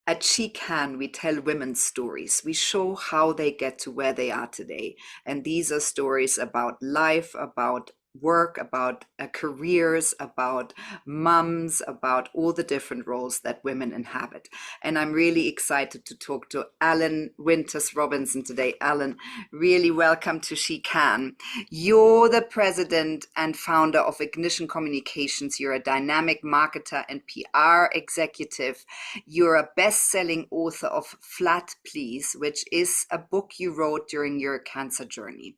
At She Can, we tell women's stories. We show how they get to where they are today. And these are stories about life, about work, about careers, about mums, about all the different roles that women inhabit. And I'm really excited to talk to Ellyn Winters-Robinson today. Ellyn, really welcome to She Can. You're the president and founder of Ignition Communications. You're a dynamic marketer and PR executive. You're a best-selling author of Flat Please, which is a book you wrote during your cancer journey.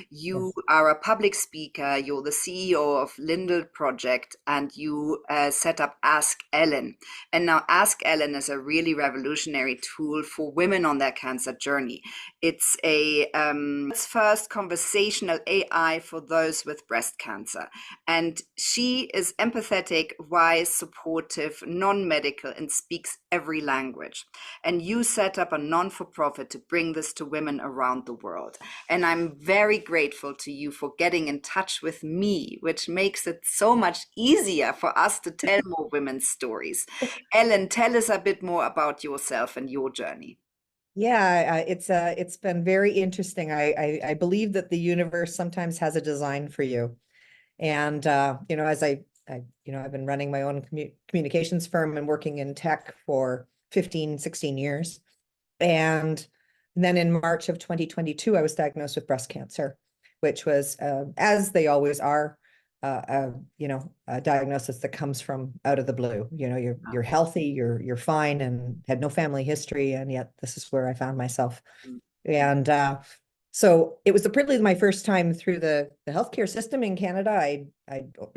You Yes. are a public speaker. You're the CEO of Lindell Project, and you set up AskEllyn. And now AskEllyn is a really revolutionary tool for women on their cancer journey. It's a first conversational AI for those with breast cancer. And she is empathetic, wise, supportive, non-medical, and speaks every language. And you set up a non-for-profit to bring this to women around the world. And I'm very grateful to you for getting in touch with me, which makes it so much easier for us to tell more women's stories. Ellyn, tell us a bit more about yourself and your journey. Yeah, it's been very interesting. I believe that the universe sometimes has a design for you. And as I've been running my own communications firm and working in tech for 15, 16 years. And then in March of 2022, I was diagnosed with breast cancer, which was, as they always are, a diagnosis that comes from out of the blue. You're healthy, you're fine, and had no family history, and yet this is where I found myself. And so it was really my first time through the healthcare system in Canada. I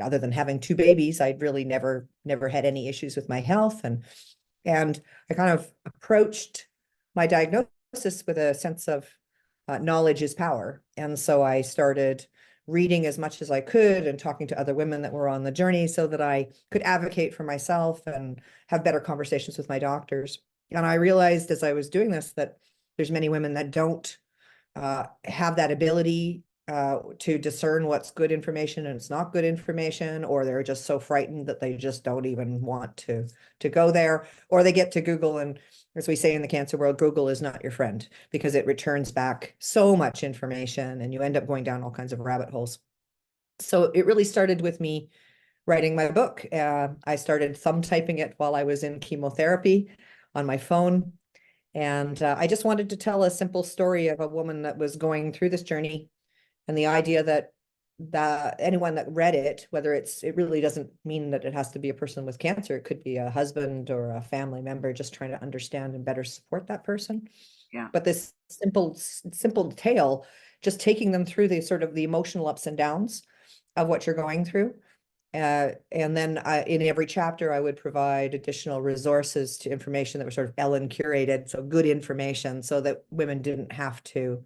other than having two babies, I'd really never had any issues with my health, and I kind of approached my diagnosis with a sense of knowledge is power. And so I started reading as much as I could and talking to other women that were on the journey so that I could advocate for myself and have better conversations with my doctors. And I realized as I was doing this that there's many women that don't have that ability to discern what's good information and it's not good information, or they're just so frightened that they just don't even want to go there, or they get to Google, and as we say in the cancer world, Google is not your friend because it returns back so much information and you end up going down all kinds of rabbit holes. So it really started with me writing my book. I started thumb typing it while I was in chemotherapy on my phone. And I just wanted to tell a simple story of a woman that was going through this journey, and the idea that anyone that read it, whether it really doesn't mean that it has to be a person with cancer. It could be a husband or a family member just trying to understand and better support that person. Yeah. But this simple tale, just taking them through the sort of the emotional ups and downs of what you're going through. And then in every chapter, I would provide additional resources to information that was sort of Ellyn curated, so good information, so that women didn't have to,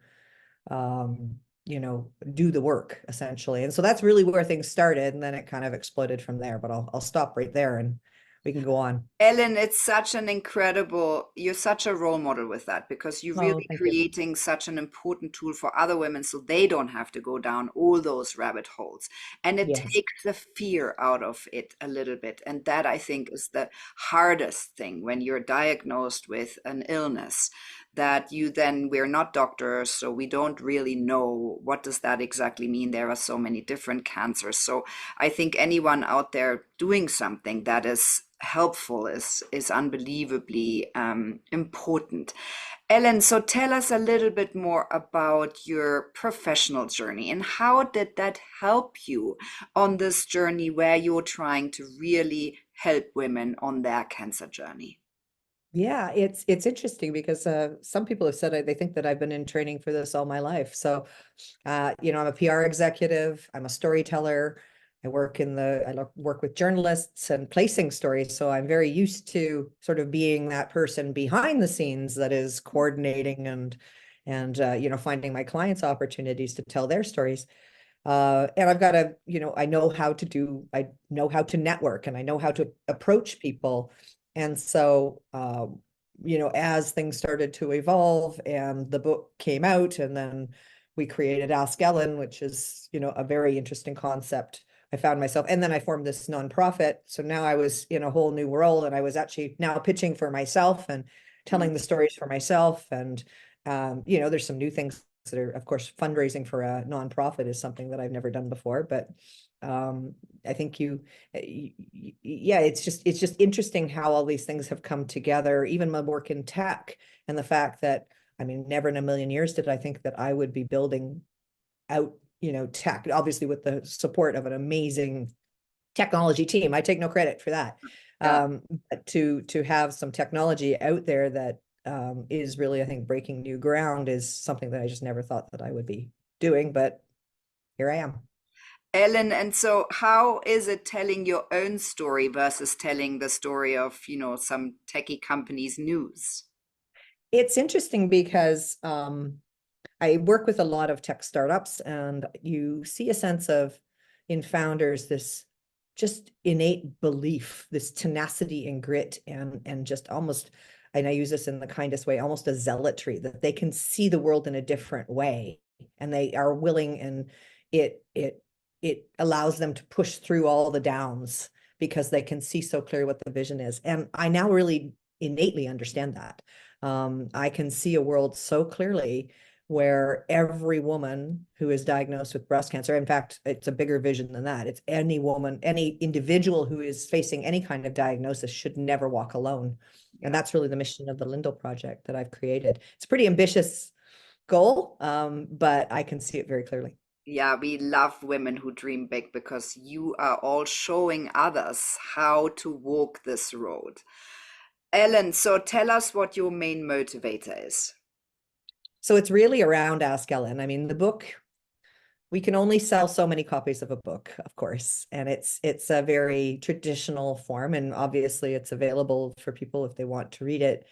do the work essentially. And so that's really where things started, and then it kind of exploded from there. But I'll stop right there, and we can go on. Ellyn, it's such an incredible, you're such a role model with that because you're Oh, really thank you. creating such an important tool for other women so they don't have to go down all those rabbit holes. And it Yes. takes the fear out of it a little bit. And that I think is the hardest thing when you're diagnosed with an illness, that we're not doctors, so we don't really know what does that exactly mean. There are so many different cancers. So I think anyone out there doing something that is helpful is unbelievably important. Ellyn, so tell us a little bit more about your professional journey and how did that help you on this journey where you're trying to really help women on their cancer journey? Yeah, it's interesting because some people have said they think that I've been in training for this all my life. So, I'm a PR executive, I'm a storyteller. I work with journalists and placing stories. So I'm very used to sort of being that person behind the scenes that is coordinating and finding my clients opportunities to tell their stories. And I've got I know how to network and I know how to approach people. And so, as things started to evolve and the book came out, and then we created AskEllyn, which is, a very interesting concept I found myself, and then I formed this nonprofit. So now I was in a whole new world, and I was actually now pitching for myself and Mm. telling the stories for myself. And, there's some new things that are, of course, fundraising for a nonprofit is something that I've never done before, but I think yeah, it's just interesting how all these things have come together, even my work in tech and the fact that, I mean, never in a million years did I think that I would be building out, tech, obviously with the support of an amazing technology team. I take no credit for that. Yeah. But to have some technology out there that is really, I think, breaking new ground is something that I just never thought that I would be doing, but here I am. Ellen, and so how is it telling your own story versus telling the story of, some techie company's news? It's interesting because I work with a lot of tech startups, and you see a sense of, in founders, this just innate belief, this tenacity and grit, and just almost, and I use this in the kindest way, almost a zealotry that they can see the world in a different way, and they are willing, and it allows them to push through all the downs because they can see so clearly what the vision is. And I now really innately understand that. I can see a world so clearly where every woman who is diagnosed with breast cancer, in fact, it's a bigger vision than that. It's any woman, any individual who is facing any kind of diagnosis should never walk alone. And Yeah. that's really the mission of the Lindell Project that I've created. It's a pretty ambitious goal, but I can see it very clearly. Yeah, we love women who dream big because you are all showing others how to walk this road. Ellen, so tell us what your main motivator is. So it's really around AskEllyn. I mean, the book, we can only sell so many copies of a book, of course, and it's a very traditional form, and obviously it's available for people if they want to read it.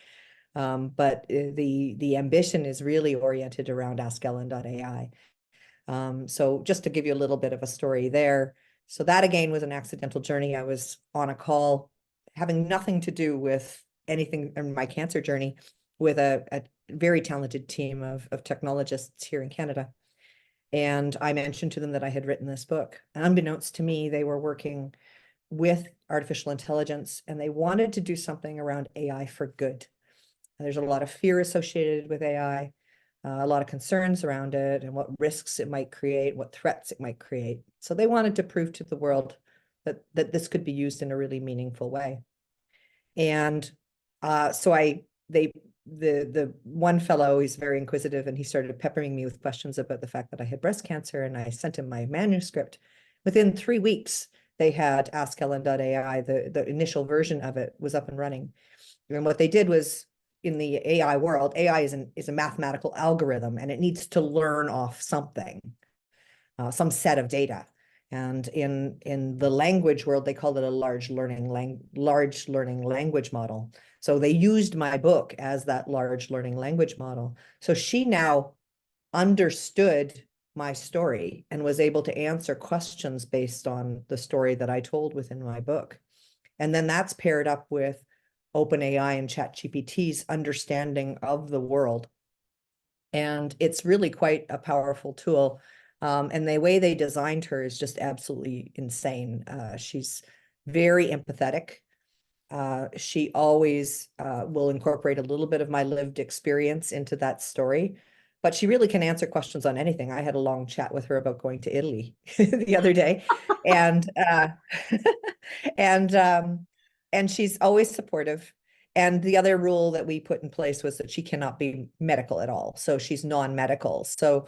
But the ambition is really oriented around AskEllyn.ai. So just to give you a little bit of a story there. So that again was an accidental journey. I was on a call having nothing to do with anything in my cancer journey with a very talented team of technologists here in Canada. And I mentioned to them that I had written this book. And unbeknownst to me, they were working with artificial intelligence, and they wanted to do something around AI for good. And there's a lot of fear associated with AI, a lot of concerns around it, and what risks it might create, what threats it might create. So they wanted to prove to the world that this could be used in a really meaningful way. And so the one fellow, he's very inquisitive, and he started peppering me with questions about the fact that I had breast cancer, and I sent him my manuscript. Within 3 weeks, they had AskEllyn.ai, the initial version of it was up and running. And what they did was, in the AI world, AI is a mathematical algorithm, and it needs to learn off something, some set of data. And in the language world, they called it a large learning language model. So they used my book as that large learning language model. So she now understood my story and was able to answer questions based on the story that I told within my book. And then that's paired up with OpenAI and ChatGPT's understanding of the world. And it's really quite a powerful tool. And the way they designed her is just absolutely insane. She's very empathetic. She always will incorporate a little bit of my lived experience into that story, but she really can answer questions on anything. I had a long chat with her about going to Italy the other day, and and um, and she's always supportive. And the other rule that we put in place was that she cannot be medical at all. So she's non-medical. So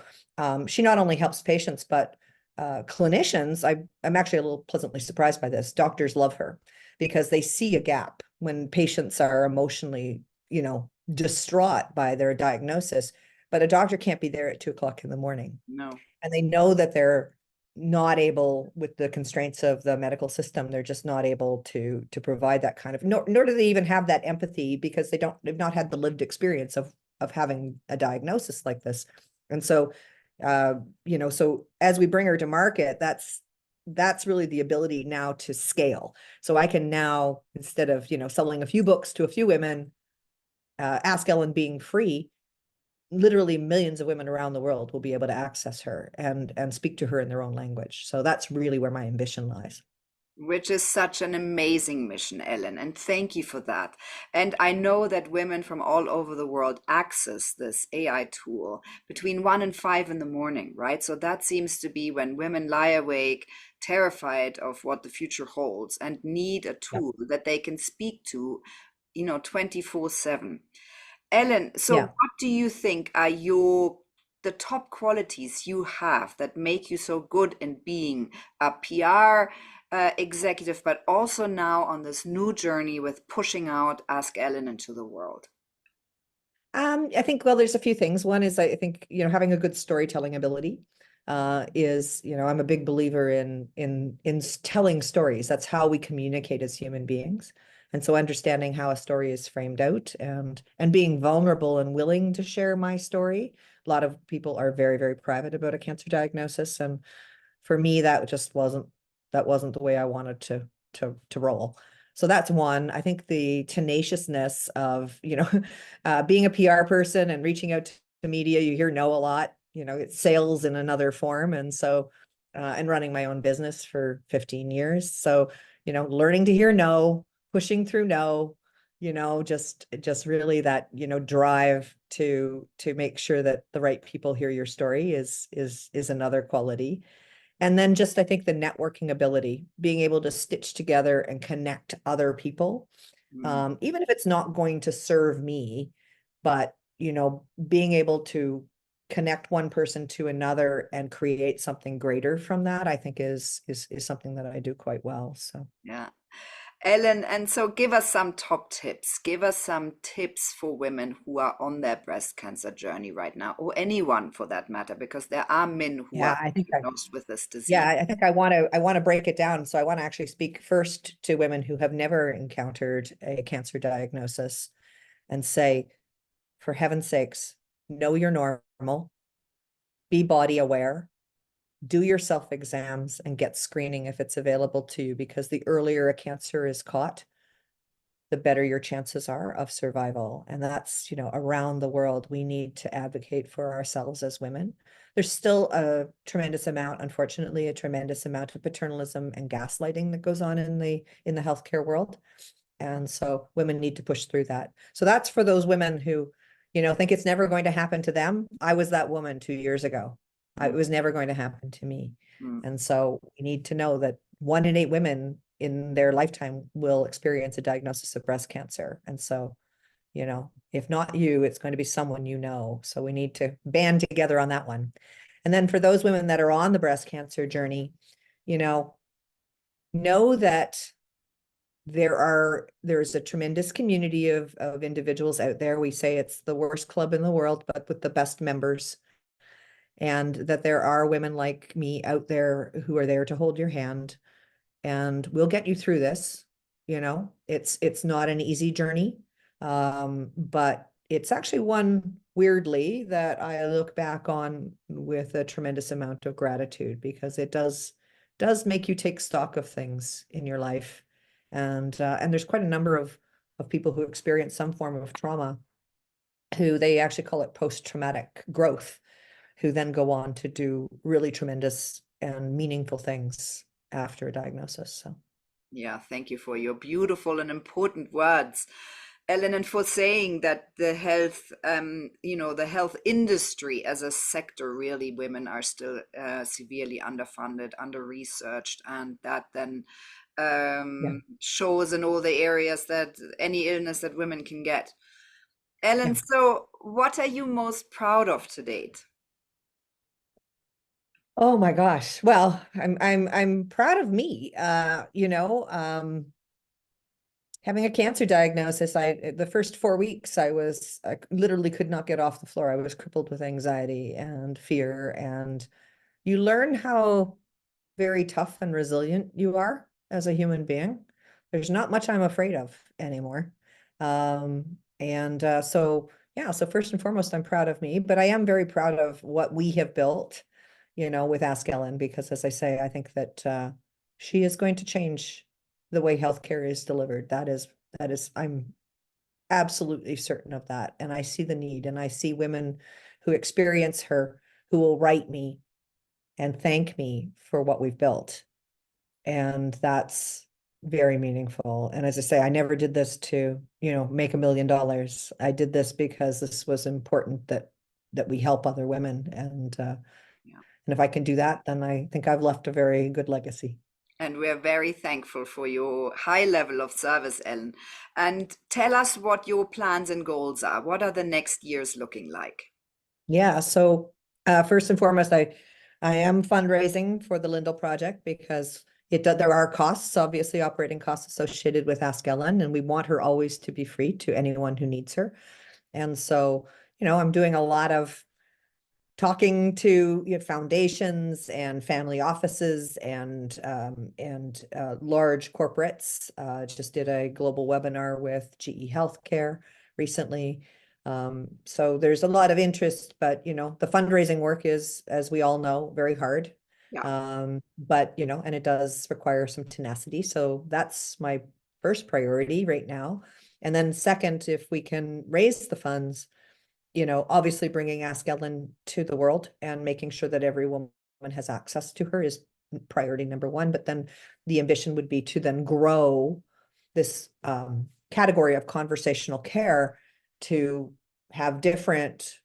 she not only helps patients, but clinicians, I'm actually a little pleasantly surprised by this. Doctors love her because they see a gap when patients are emotionally, distraught by their diagnosis. But a doctor can't be there at 2 o'clock in the morning. No. And they know that they're not able, with the constraints of the medical system, they're just not able to provide that kind of, nor do they even have that empathy because they've not had the lived experience of having a diagnosis like this. And so so as we bring her to market, that's really the ability now to scale. So I can now, instead of selling a few books to a few women, AskEllyn being free, literally millions of women around the world will be able to access her and speak to her in their own language. So that's really where my ambition lies. Which is such an amazing mission, Ellen, and thank you for that. And I know that women from all over the world access this AI tool between 1 and 5 in the morning, right? So that seems to be when women lie awake, terrified of what the future holds, and need a Yeah. tool that they can speak to, 24/7. Ellen, so Yeah. what do you think are the top qualities you have that make you so good in being a PR executive, but also now on this new journey with pushing out Ask Ellen into the world? I think, well, there's a few things. One is I think, having a good storytelling ability is, I'm a big believer in telling stories. That's how we communicate as human beings. And so understanding how a story is framed out and being vulnerable and willing to share my story. A lot of people are very, very private about a cancer diagnosis. And for me, that wasn't the way I wanted to roll. So that's one. I think the tenaciousness of, being a PR person and reaching out to media, you hear no a lot, it's sales in another form. And so, and running my own business for 15 years. So, learning to hear no, pushing through no, just really that, drive to make sure that the right people hear your story is another quality. And then just, I think the networking ability, being able to stitch together and connect other people, Mm, even if it's not going to serve me, but, being able to connect one person to another and create something greater from that, I think is something that I do quite well. So. yeah. Ellen, and so give us some top tips. Give us some tips for women who are on their breast cancer journey right now, or anyone for that matter, because there are men who Yeah, are I think I, diagnosed with this yeah, disease. I think I want to break it down. So I want to actually speak first to women who have never encountered a cancer diagnosis and say, for heaven's sakes, know you're normal, be body aware, do your self exams, and get screening if it's available to you, because the earlier a cancer is caught, the better your chances are of survival. And that's, around the world, we need to advocate for ourselves as women. There's still a tremendous amount, unfortunately, a tremendous amount of paternalism and gaslighting that goes on in the healthcare world. And so women need to push through that. So that's for those women who, think it's never going to happen to them. I was that woman 2 years ago. It was never going to happen to me. Mm. And so we need to know that 1 in 8 women in their lifetime will experience a diagnosis of breast cancer. And so, if not you, it's going to be someone you know. So we need to band together on that one. And then for those women that are on the breast cancer journey, you know that there's a tremendous community of individuals out there. We say it's the worst club in the world, but with the best members. And that there are women like me out there who are there to hold your hand, and we'll get you through this. It's not an easy journey. But it's actually one, weirdly, that I look back on with a tremendous amount of gratitude, because it does make you take stock of things in your life. And there's quite a number of people who experience some form of trauma, who they actually call it post-traumatic growth, who then go on to do really tremendous and meaningful things after a diagnosis. So. Yeah, thank you for your beautiful and important words, Ellen, and for saying that the health industry as a sector, really, women are still severely underfunded, under-researched, and that then Yeah. shows in all the areas that any illness that women can get. Yeah. Ellen, so what are you most proud of to date? Oh my gosh. Well, I'm proud of me. Having a cancer diagnosis, the first 4 weeks I literally could not get off the floor. I was crippled with anxiety and fear, and you learn how very tough and resilient you are as a human being. There's not much I'm afraid of anymore. And so, yeah, so first and foremost, I'm proud of me, but I am very proud of what we have built, with AskEllyn, because as I say, I think that she is going to change the way healthcare is delivered. That is, absolutely certain of that. And I see the need, and I see women who experience her who will write me and thank me for what we've built. And that's very meaningful. And as I say, I never did this to, make $1 million. I did this because this was important that we help other women. Yeah. And if I can do that, then I think I've left a very good legacy. And we're very thankful for your high level of service, Ellen. And tell us what your plans and goals are. What are the next years looking like? Yeah. So first and foremost, I am fundraising for the Lindell project because there are costs, obviously operating costs associated with AskEllyn, and we want her always to be free to anyone who needs her. And so, I'm doing a lot of talking to foundations and family offices and large corporates. Just did a global webinar with GE Healthcare recently. So there's a lot of interest, but the fundraising work is, as we all know, very hard. Yeah, But and it does require some tenacity. So that's my first priority right now. And then second, if we can raise the funds, obviously bringing AskEllyn to the world and making sure that every woman has access to her is priority number one. But then the ambition would be to then grow this category of conversational care to have different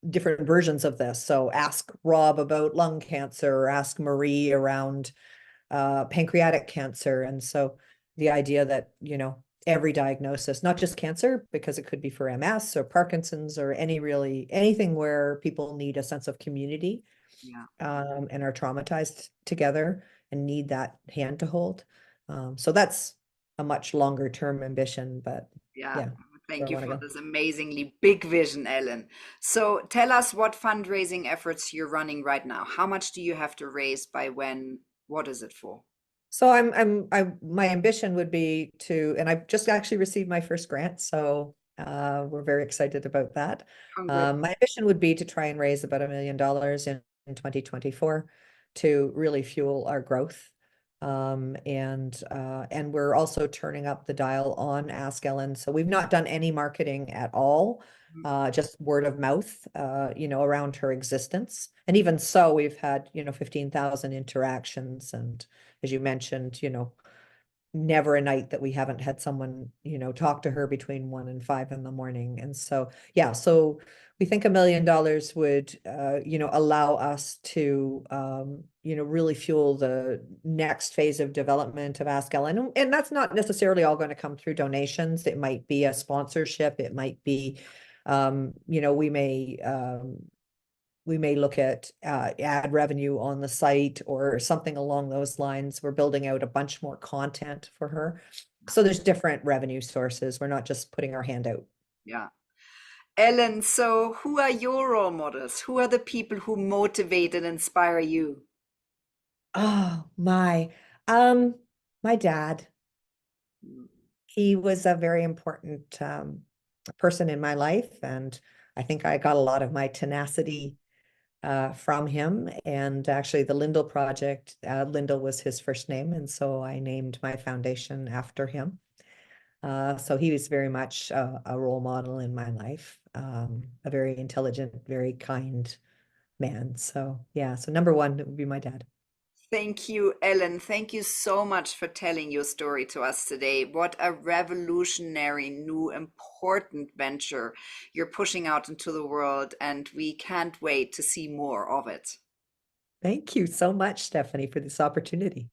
versions of this. So ask Rob about lung cancer, or ask Marie around pancreatic cancer. And so the idea that, every diagnosis, not just cancer, because it could be for MS or Parkinson's or anything where people need a sense of community, yeah, and are traumatized together and need that hand to hold. So that's a much longer term ambition, but yeah. yeah, where Thank I you want to for go. this amazingly big vision, Ellen. So tell us what fundraising efforts you're running right now. How much do you have to raise by when? What is it for? So my ambition would be to, and I've just actually received my first grant, so we're very excited about that. Congrats. My ambition would be to try and raise about $1 million in 2024 to really fuel our growth. And we're also turning up the dial on AskEllyn. So we've not done any marketing at all, just word of mouth, around her existence. And even so, we've had, 15,000 interactions, and as you mentioned, never a night that we haven't had someone, talk to her between 1 and 5 in the morning. And so, yeah, so we think $1 million would, allow us to, really fuel the next phase of development of AskEllyn. And that's not necessarily all going to come through donations. It might be a sponsorship. It might be, we may look at ad revenue on the site or something along those lines. We're building out a bunch more content for her. So there's different revenue sources. We're not just putting our hand out. Yeah. Ellen, so who are your role models? Who are the people who motivate and inspire you? Oh um, my dad. Mm. He was a very important person in my life, and I think I got a lot of my tenacity from him. And actually, the Lindell Project, Lindell was his first name, and so I named my foundation after him. So he was very much a role model in my life, a very intelligent, very kind man. So yeah, so number one would be my dad. Thank you, Ellen. Thank you so much for telling your story to us today. What a revolutionary, new, important venture you're pushing out into the world, and we can't wait to see more of it. Thank you so much, Stephanie, for this opportunity.